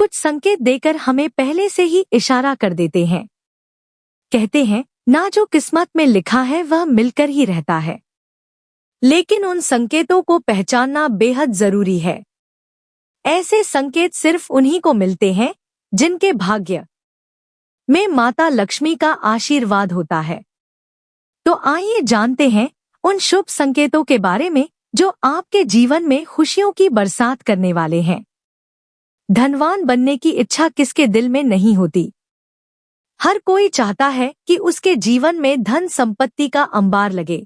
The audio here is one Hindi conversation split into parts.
कुछ संकेत देकर हमें पहले से ही इशारा कर देते हैं। कहते हैं ना, जो किस्मत में लिखा है वह मिलकर ही रहता है। लेकिन उन संकेतों को पहचानना बेहद जरूरी है। ऐसे संकेत सिर्फ उन्हीं को मिलते हैं जिनके भाग्य में माता लक्ष्मी का आशीर्वाद होता है। तो आइए जानते हैं उन शुभ संकेतों के बारे में जो आपके जीवन में खुशियों की बरसात करने वाले हैं। धनवान बनने की इच्छा किसके दिल में नहीं होती। हर कोई चाहता है कि उसके जीवन में धन संपत्ति का अंबार लगे,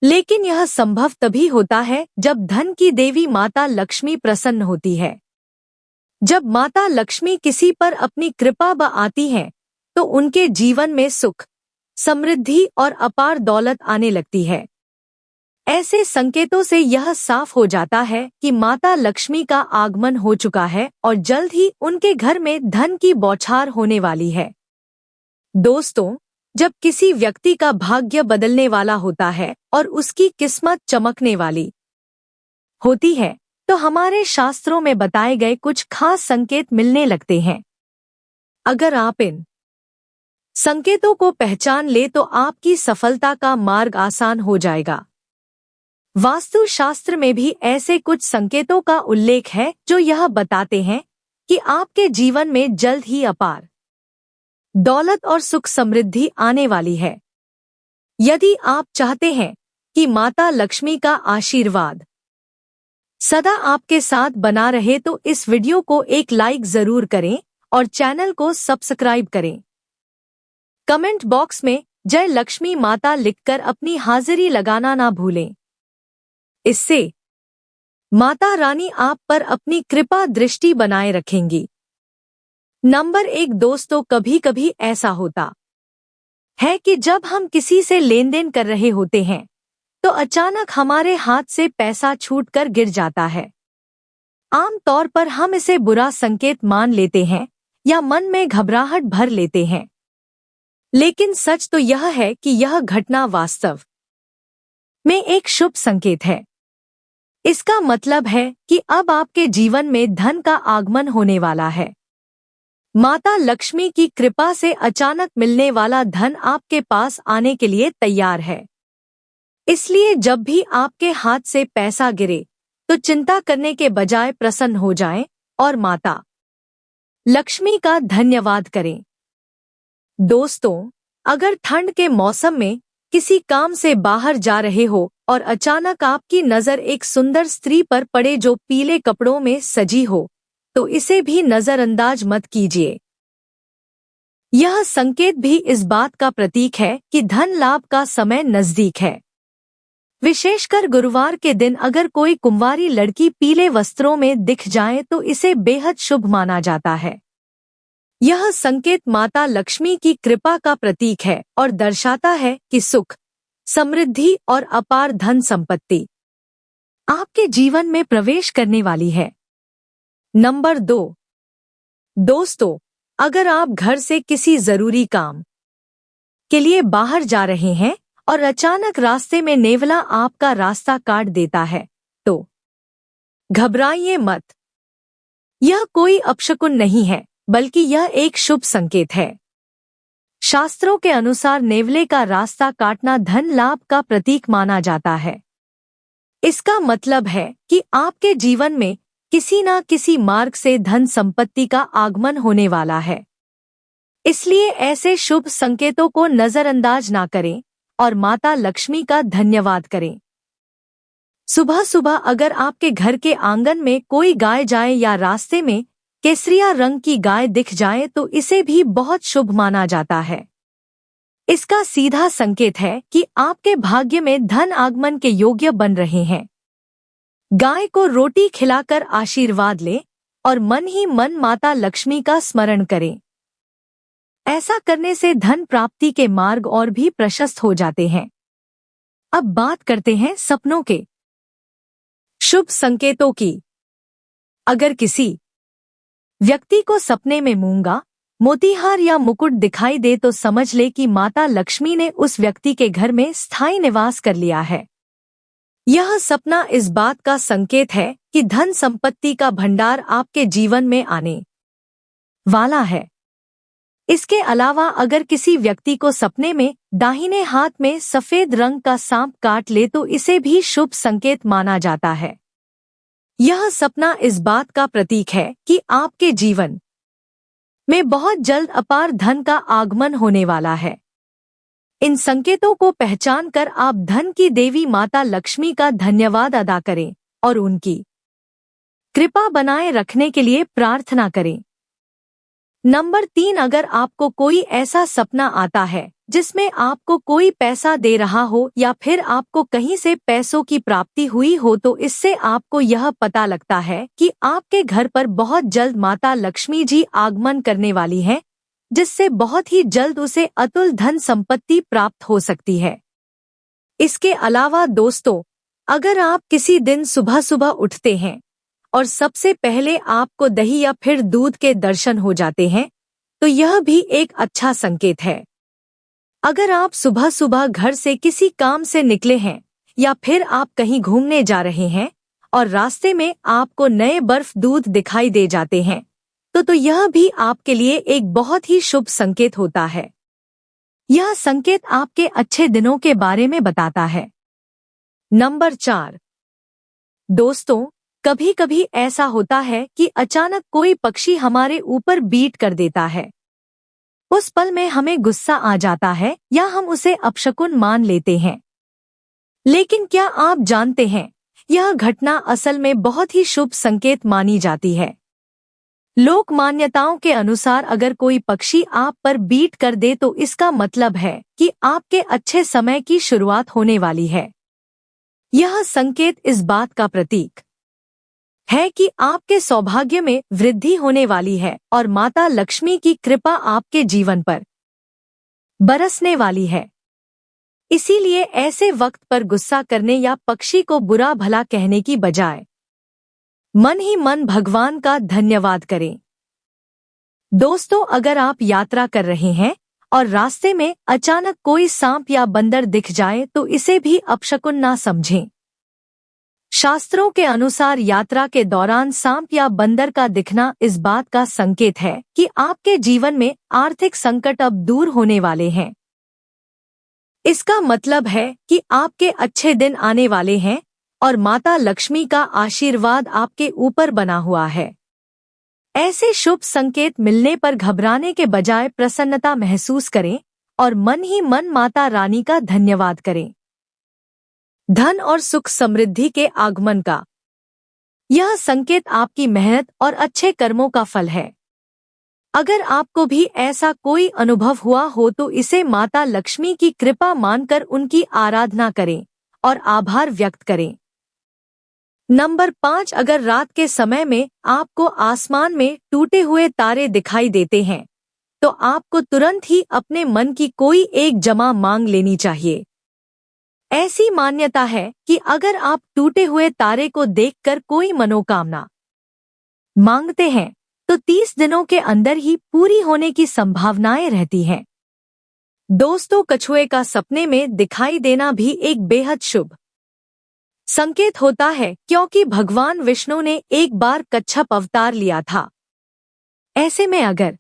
लेकिन यह संभव तभी होता है जब धन की देवी माता लक्ष्मी प्रसन्न होती है। जब माता लक्ष्मी किसी पर अपनी कृपा आती है तो उनके जीवन में सुख, समृद्धि और अपार दौलत आने लगती है। ऐसे संकेतों से यह साफ हो जाता है कि माता लक्ष्मी का आगमन हो चुका है और जल्द ही उनके घर में धन की बौछार होने वाली है। दोस्तों, जब किसी व्यक्ति का भाग्य बदलने वाला होता है और उसकी किस्मत चमकने वाली होती है तो हमारे शास्त्रों में बताए गए कुछ खास संकेत मिलने लगते हैं। अगर आप इन संकेतों को पहचान ले तो आपकी सफलता का मार्ग आसान हो जाएगा। वास्तु शास्त्र में भी ऐसे कुछ संकेतों का उल्लेख है जो यह बताते हैं कि आपके जीवन में जल्द ही अपार दौलत और सुख समृद्धि आने वाली है। यदि आप चाहते हैं कि माता लक्ष्मी का आशीर्वाद सदा आपके साथ बना रहे तो इस वीडियो को एक लाइक जरूर करें और चैनल को सब्सक्राइब करें। कमेंट बॉक्स में जय लक्ष्मी माता लिखकर अपनी हाजिरी लगाना ना भूलें। इससे माता रानी आप पर अपनी कृपा दृष्टि बनाए रखेंगी। नंबर 1 दोस्तों, कभी कभी ऐसा होता है कि जब हम किसी से लेन देन कर रहे होते हैं तो अचानक हमारे हाथ से पैसा छूटकर गिर जाता है। आम तौर पर हम इसे बुरा संकेत मान लेते हैं या मन में घबराहट भर लेते हैं, लेकिन सच तो यह है कि यह घटना वास्तव में एक शुभ संकेत है। इसका मतलब है कि अब आपके जीवन में धन का आगमन होने वाला है। माता लक्ष्मी की कृपा से अचानक मिलने वाला धन आपके पास आने के लिए तैयार है। इसलिए जब भी आपके हाथ से पैसा गिरे तो चिंता करने के बजाय प्रसन्न हो जाएं और माता लक्ष्मी का धन्यवाद करें। दोस्तों, अगर ठंड के मौसम में किसी काम से बाहर जा रहे हो और अचानक आपकी नजर एक सुंदर स्त्री पर पड़े जो पीले कपड़ों में सजी हो तो इसे भी नजरअंदाज मत कीजिए। यह संकेत भी इस बात का प्रतीक है कि धन लाभ का समय नजदीक है। विशेषकर गुरुवार के दिन अगर कोई कुंवारी लड़की पीले वस्त्रों में दिख जाए तो इसे बेहद शुभ माना जाता है। यह संकेत माता लक्ष्मी की कृपा का प्रतीक है और दर्शाता है कि सुख, समृद्धि और अपार धन संपत्ति आपके जीवन में प्रवेश करने वाली है। नंबर 2 दोस्तों, अगर आप घर से किसी जरूरी काम के लिए बाहर जा रहे हैं और अचानक रास्ते में नेवला आपका रास्ता काट देता है तो घबराइए मत। यह कोई अपशकुन नहीं है, बल्कि यह एक शुभ संकेत है। शास्त्रों के अनुसार नेवले का रास्ता काटना धन लाभ का प्रतीक माना जाता है। इसका मतलब है कि आपके जीवन में किसी न किसी मार्ग से धन संपत्ति का आगमन होने वाला है। इसलिए ऐसे शुभ संकेतों को नजरअंदाज ना करें और माता लक्ष्मी का धन्यवाद करें। सुबह सुबह अगर आपके घर के आंगन में कोई गाय जाए या रास्ते में केसरिया रंग की गाय दिख जाए तो इसे भी बहुत शुभ माना जाता है। इसका सीधा संकेत है कि आपके भाग्य में धन आगमन के योग्य बन रहे हैं। गाय को रोटी खिलाकर आशीर्वाद लें और मन ही मन माता लक्ष्मी का स्मरण करें। ऐसा करने से धन प्राप्ति के मार्ग और भी प्रशस्त हो जाते हैं। अब बात करते हैं सपनों के शुभ संकेतों की। अगर किसी व्यक्ति को सपने में मूंगा, मोतीहार या मुकुट दिखाई दे तो समझ ले कि माता लक्ष्मी ने उस व्यक्ति के घर में स्थायी निवास कर लिया है। यह सपना इस बात का संकेत है कि धन संपत्ति का भंडार आपके जीवन में आने वाला है। इसके अलावा अगर किसी व्यक्ति को सपने में दाहिने हाथ में सफेद रंग का सांप काट ले तो इसे भी शुभ संकेत माना जाता है। यह सपना इस बात का प्रतीक है कि आपके जीवन में बहुत जल्द अपार धन का आगमन होने वाला है। इन संकेतों को पहचान कर आप धन की देवी माता लक्ष्मी का धन्यवाद अदा करें और उनकी कृपा बनाए रखने के लिए प्रार्थना करें। नंबर 3, अगर आपको कोई ऐसा सपना आता है जिसमें आपको कोई पैसा दे रहा हो या फिर आपको कहीं से पैसों की प्राप्ति हुई हो तो इससे आपको यह पता लगता है कि आपके घर पर बहुत जल्द माता लक्ष्मी जी आगमन करने वाली हैं, जिससे बहुत ही जल्द उसे अतुल धन संपत्ति प्राप्त हो सकती है। इसके अलावा दोस्तों, अगर आप किसी दिन सुबह सुबह उठते हैं और सबसे पहले आपको दही या फिर दूध के दर्शन हो जाते हैं तो यह भी एक अच्छा संकेत है। अगर आप सुबह सुबह घर से किसी काम से निकले हैं या फिर आप कहीं घूमने जा रहे हैं और रास्ते में आपको नए बर्फ दूध दिखाई दे जाते हैं तो यह भी आपके लिए एक बहुत ही शुभ संकेत होता है। यह संकेत आपके अच्छे दिनों के बारे में बताता है। नंबर 4, दोस्तों, कभी कभी ऐसा होता है कि अचानक कोई पक्षी हमारे ऊपर बीट कर देता है। उस पल में हमें गुस्सा आ जाता है या हम उसे अपशकुन मान लेते हैं। लेकिन क्या आप जानते हैं, यह घटना असल में बहुत ही शुभ संकेत मानी जाती है। लोक मान्यताओं के अनुसार अगर कोई पक्षी आप पर बीट कर दे तो इसका मतलब है कि आपके अच्छे समय की शुरुआत होने वाली है। यह संकेत इस बात का प्रतीक है कि आपके सौभाग्य में वृद्धि होने वाली है और माता लक्ष्मी की कृपा आपके जीवन पर बरसने वाली है। इसीलिए ऐसे वक्त पर गुस्सा करने या पक्षी को बुरा भला कहने की बजाय मन ही मन भगवान का धन्यवाद करें। दोस्तों, अगर आप यात्रा कर रहे हैं और रास्ते में अचानक कोई सांप या बंदर दिख जाए तो इसे भी अपशकुन ना समझें। शास्त्रों के अनुसार यात्रा के दौरान सांप या बंदर का दिखना इस बात का संकेत है कि आपके जीवन में आर्थिक संकट अब दूर होने वाले हैं। इसका मतलब है कि आपके अच्छे दिन आने वाले हैं और माता लक्ष्मी का आशीर्वाद आपके ऊपर बना हुआ है। ऐसे शुभ संकेत मिलने पर घबराने के बजाय प्रसन्नता महसूस करें और मन ही मन माता रानी का धन्यवाद करें। धन और सुख समृद्धि के आगमन का यह संकेत आपकी मेहनत और अच्छे कर्मों का फल है। अगर आपको भी ऐसा कोई अनुभव हुआ हो तो इसे माता लक्ष्मी की कृपा मानकर उनकी आराधना करें और आभार व्यक्त करें। नंबर 5, अगर रात के समय में आपको आसमान में टूटे हुए तारे दिखाई देते हैं तो आपको तुरंत ही अपने मन की कोई एक जमा मांग लेनी चाहिए। ऐसी मान्यता है कि अगर आप टूटे हुए तारे को देखकर कोई मनोकामना मांगते हैं तो 30 दिनों के अंदर ही पूरी होने की संभावनाएं रहती हैं। दोस्तों, कछुए का सपने में दिखाई देना भी एक बेहद शुभ संकेत होता है क्योंकि भगवान विष्णु ने एक बार कच्छप अवतार लिया था। ऐसे में अगर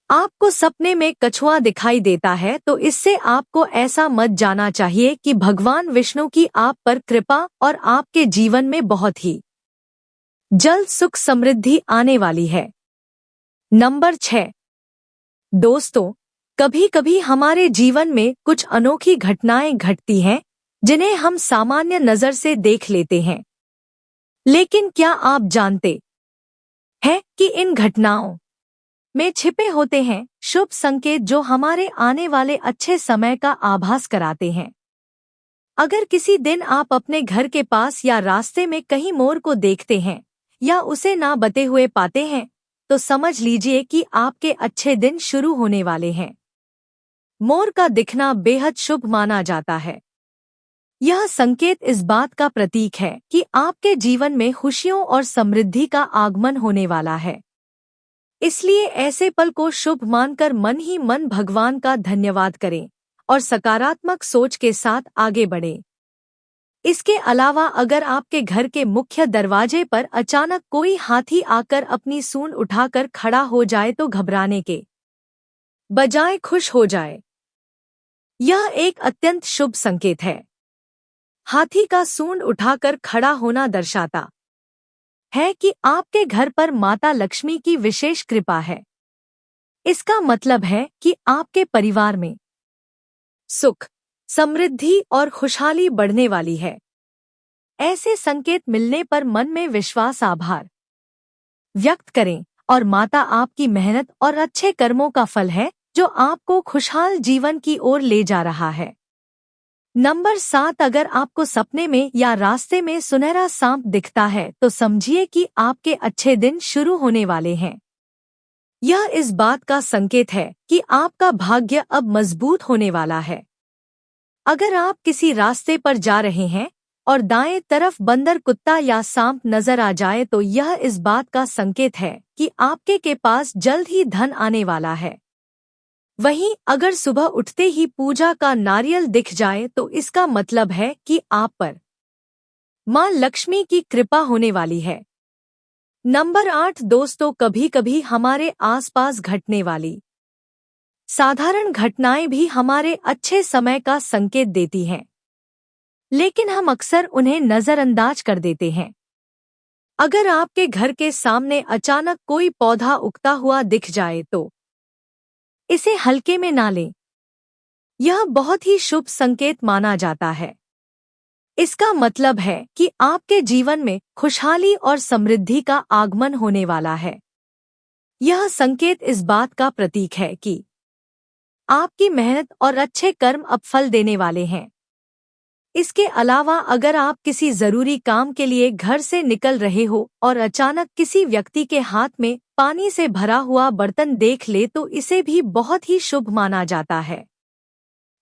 आपको सपने में कछुआ दिखाई देता है तो इससे आपको ऐसा मत जाना चाहिए कि भगवान विष्णु की आप पर कृपा और आपके जीवन में बहुत ही जल्द सुख समृद्धि आने वाली है। नंबर 6, दोस्तों, कभी कभी हमारे जीवन में कुछ अनोखी घटनाएं घटती हैं जिन्हें हम सामान्य नजर से देख लेते हैं। लेकिन क्या आप जानते हैं कि इन घटनाओं में छिपे होते हैं शुभ संकेत जो हमारे आने वाले अच्छे समय का आभास कराते हैं। अगर किसी दिन आप अपने घर के पास या रास्ते में कहीं मोर को देखते हैं या उसे ना बते हुए पाते हैं तो समझ लीजिए कि आपके अच्छे दिन शुरू होने वाले हैं। मोर का दिखना बेहद शुभ माना जाता है। यह संकेत इस बात का प्रतीक है कि आपके जीवन में खुशियों और समृद्धि का आगमन होने वाला है। इसलिए ऐसे पल को शुभ मानकर मन ही मन भगवान का धन्यवाद करें और सकारात्मक सोच के साथ आगे बढ़ें। इसके अलावा अगर आपके घर के मुख्य दरवाजे पर अचानक कोई हाथी आकर अपनी सूंड उठाकर खड़ा हो जाए तो घबराने के बजाय खुश हो जाए। यह एक अत्यंत शुभ संकेत है। हाथी का सूंड उठाकर खड़ा होना दर्शाता है कि आपके घर पर माता लक्ष्मी की विशेष कृपा है। इसका मतलब है कि आपके परिवार में सुख, समृद्धि और खुशहाली बढ़ने वाली है। ऐसे संकेत मिलने पर मन में विश्वास, आभार व्यक्त करें और माता आपकी मेहनत और अच्छे कर्मों का फल है जो आपको खुशहाल जीवन की ओर ले जा रहा है। नंबर 7, अगर आपको सपने में या रास्ते में सुनहरा सांप दिखता है तो समझिए कि आपके अच्छे दिन शुरू होने वाले हैं। यह इस बात का संकेत है कि आपका भाग्य अब मजबूत होने वाला है। अगर आप किसी रास्ते पर जा रहे हैं और दाएं तरफ बंदर, कुत्ता या सांप नजर आ जाए तो यह इस बात का संकेत है कि आपके के पास जल्द ही धन आने वाला है। वहीं अगर सुबह उठते ही पूजा का नारियल दिख जाए तो इसका मतलब है कि आप पर मां लक्ष्मी की कृपा होने वाली है। नंबर 8 दोस्तों, कभी कभी हमारे आसपास घटने वाली साधारण घटनाएं भी हमारे अच्छे समय का संकेत देती हैं, लेकिन हम अक्सर उन्हें नजरअंदाज कर देते हैं। अगर आपके घर के सामने अचानक कोई पौधा उगता हुआ दिख जाए तो इसे हल्के में ना लें। यह बहुत ही शुभ संकेत माना जाता है। इसका मतलब है कि आपके जीवन में खुशहाली और समृद्धि का आगमन होने वाला है। यह संकेत इस बात का प्रतीक है कि आपकी मेहनत और अच्छे कर्म अब फल देने वाले हैं। इसके अलावा अगर आप किसी जरूरी काम के लिए घर से निकल रहे हो और अचानक किसी व्यक्ति के हाथ में पानी से भरा हुआ बर्तन देख ले तो इसे भी बहुत ही शुभ माना जाता है।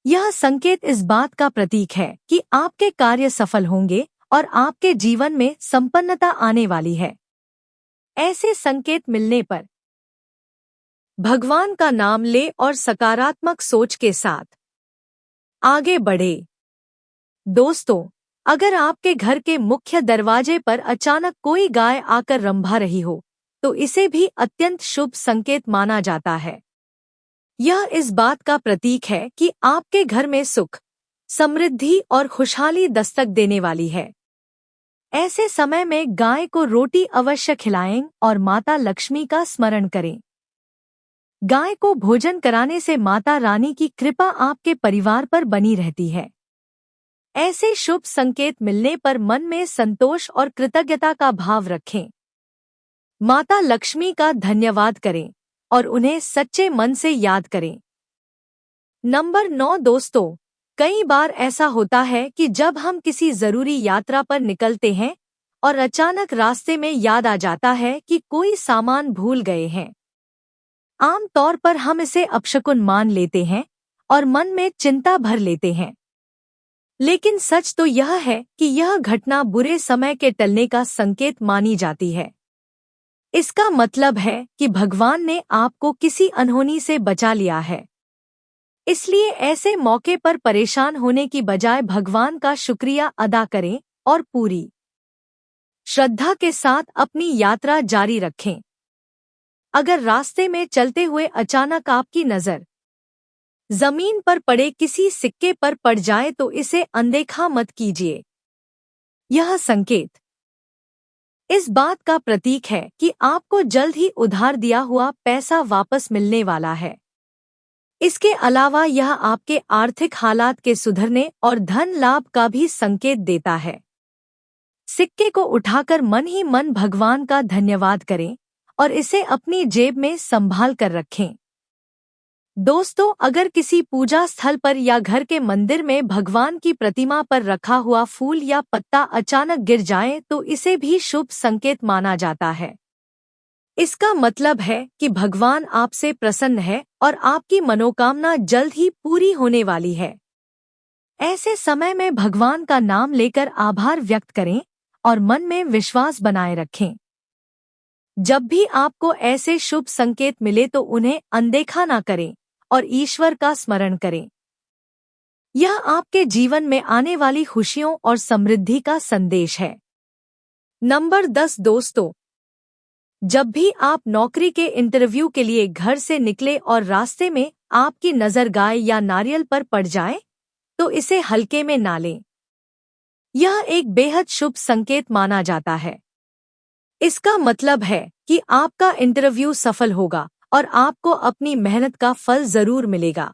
यह संकेत इस बात का प्रतीक है कि आपके कार्य सफल होंगे और आपके जीवन में संपन्नता आने वाली है। ऐसे संकेत मिलने पर भगवान का नाम ले और सकारात्मक सोच के साथ आगे बढ़े। दोस्तों, अगर आपके घर के मुख्य दरवाजे पर अचानक कोई गाय आकर रंभा रही हो तो इसे भी अत्यंत शुभ संकेत माना जाता है। यह इस बात का प्रतीक है कि आपके घर में सुख, समृद्धि और खुशहाली दस्तक देने वाली है। ऐसे समय में गाय को रोटी अवश्य खिलाएं और माता लक्ष्मी का स्मरण करें। गाय को भोजन कराने से माता रानी की कृपा आपके परिवार पर बनी रहती है। ऐसे शुभ संकेत मिलने पर मन में संतोष और कृतज्ञता का भाव रखें। माता लक्ष्मी का धन्यवाद करें और उन्हें सच्चे मन से याद करें। नंबर 9 दोस्तों, कई बार ऐसा होता है कि जब हम किसी जरूरी यात्रा पर निकलते हैं और अचानक रास्ते में याद आ जाता है कि कोई सामान भूल गए हैं। आम तौर पर हम इसे अपशकुन मान लेते हैं और मन में चिंता भर लेते हैं, लेकिन सच तो यह है कि यह घटना बुरे समय के टलने का संकेत मानी जाती है। इसका मतलब है कि भगवान ने आपको किसी अनहोनी से बचा लिया है। इसलिए ऐसे मौके पर परेशान होने की बजाय भगवान का शुक्रिया अदा करें और पूरी श्रद्धा के साथ अपनी यात्रा जारी रखें। अगर रास्ते में चलते हुए अचानक आपकी नजर जमीन पर पड़े किसी सिक्के पर पड़ जाए तो इसे अनदेखा मत कीजिए। यह संकेत इस बात का प्रतीक है कि आपको जल्द ही उधार दिया हुआ पैसा वापस मिलने वाला है। इसके अलावा यह आपके आर्थिक हालात के सुधरने और धन लाभ का भी संकेत देता है। सिक्के को उठाकर मन ही मन भगवान का धन्यवाद करें और इसे अपनी जेब में संभाल कर रखें। दोस्तों, अगर किसी पूजा स्थल पर या घर के मंदिर में भगवान की प्रतिमा पर रखा हुआ फूल या पत्ता अचानक गिर जाए तो इसे भी शुभ संकेत माना जाता है। इसका मतलब है कि भगवान आपसे प्रसन्न है और आपकी मनोकामना जल्द ही पूरी होने वाली है। ऐसे समय में भगवान का नाम लेकर आभार व्यक्त करें और मन में विश्वास बनाए रखें। जब भी आपको ऐसे शुभ संकेत मिले तो उन्हें अनदेखा ना करें और ईश्वर का स्मरण करें। यह आपके जीवन में आने वाली खुशियों और समृद्धि का संदेश है। नंबर 10 दोस्तों, जब भी आप नौकरी के इंटरव्यू के लिए घर से निकले और रास्ते में आपकी नजर गाय या नारियल पर पड़ जाए, तो इसे हल्के में ना लें। यह एक बेहद शुभ संकेत माना जाता है। इसका मतलब है कि आपका इंटरव्यू सफल होगा और आपको अपनी मेहनत का फल जरूर मिलेगा।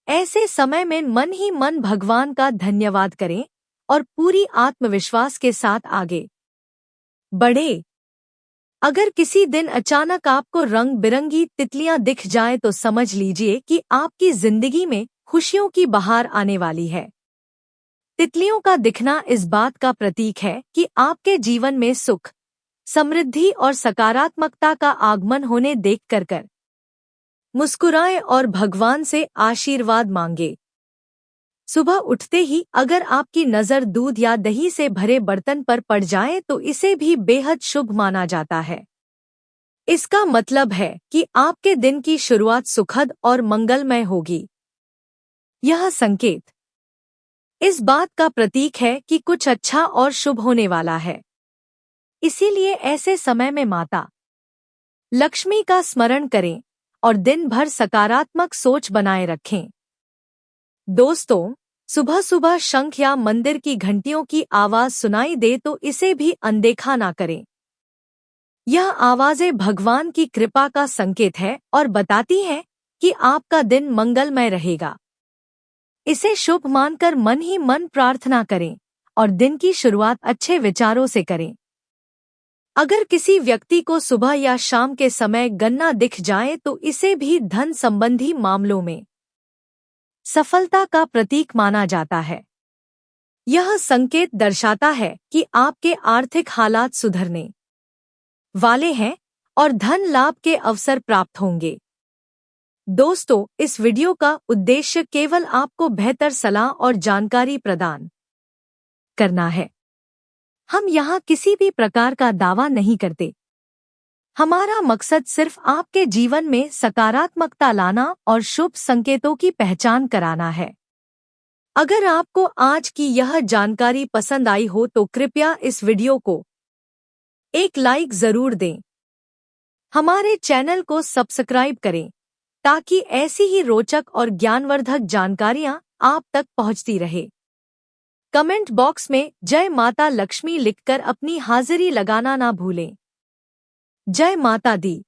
ऐसे समय में मन ही मन भगवान का धन्यवाद करें और पूरी आत्मविश्वास के साथ आगे बढ़े। अगर किसी दिन अचानक आपको रंग बिरंगी तितलियां दिख जाए तो समझ लीजिए कि आपकी जिंदगी में खुशियों की बहार आने वाली है। तितलियों का दिखना इस बात का प्रतीक है कि आपके जीवन में सुख, समृद्धि और सकारात्मकता का आगमन होने देख कर मुस्कुराएं और भगवान से आशीर्वाद मांगे। सुबह उठते ही अगर आपकी नज़र दूध या दही से भरे बर्तन पर पड़ जाए तो इसे भी बेहद शुभ माना जाता है। इसका मतलब है कि आपके दिन की शुरुआत सुखद और मंगलमय होगी। यह संकेत इस बात का प्रतीक है कि कुछ अच्छा और शुभ होने वाला है। इसीलिए ऐसे समय में माता लक्ष्मी का स्मरण करें और दिन भर सकारात्मक सोच बनाए रखें। दोस्तों, सुबह सुबह शंख या मंदिर की घंटियों की आवाज सुनाई दे तो इसे भी अनदेखा ना करें। यह आवाजें भगवान की कृपा का संकेत है और बताती हैं कि आपका दिन मंगलमय रहेगा। इसे शुभ मानकर मन ही मन प्रार्थना करें और दिन की शुरुआत अच्छे विचारों से करें। अगर किसी व्यक्ति को सुबह या शाम के समय गन्ना दिख जाए तो इसे भी धन संबंधी मामलों में सफलता का प्रतीक माना जाता है। यह संकेत दर्शाता है कि आपके आर्थिक हालात सुधरने वाले हैं और धन लाभ के अवसर प्राप्त होंगे। दोस्तों, इस वीडियो का उद्देश्य केवल आपको बेहतर सलाह और जानकारी प्रदान करना है। हम यहाँ किसी भी प्रकार का दावा नहीं करते। हमारा मकसद सिर्फ आपके जीवन में सकारात्मकता लाना और शुभ संकेतों की पहचान कराना है। अगर आपको आज की यह जानकारी पसंद आई हो तो कृपया इस वीडियो को एक लाइक जरूर दें। हमारे चैनल को सब्सक्राइब करें ताकि ऐसी ही रोचक और ज्ञानवर्धक जानकारियां आप तक पहुंचती रहे। कमेंट बॉक्स में जय माता लक्ष्मी लिखकर अपनी हाजिरी लगाना ना भूलें। जय माता दी।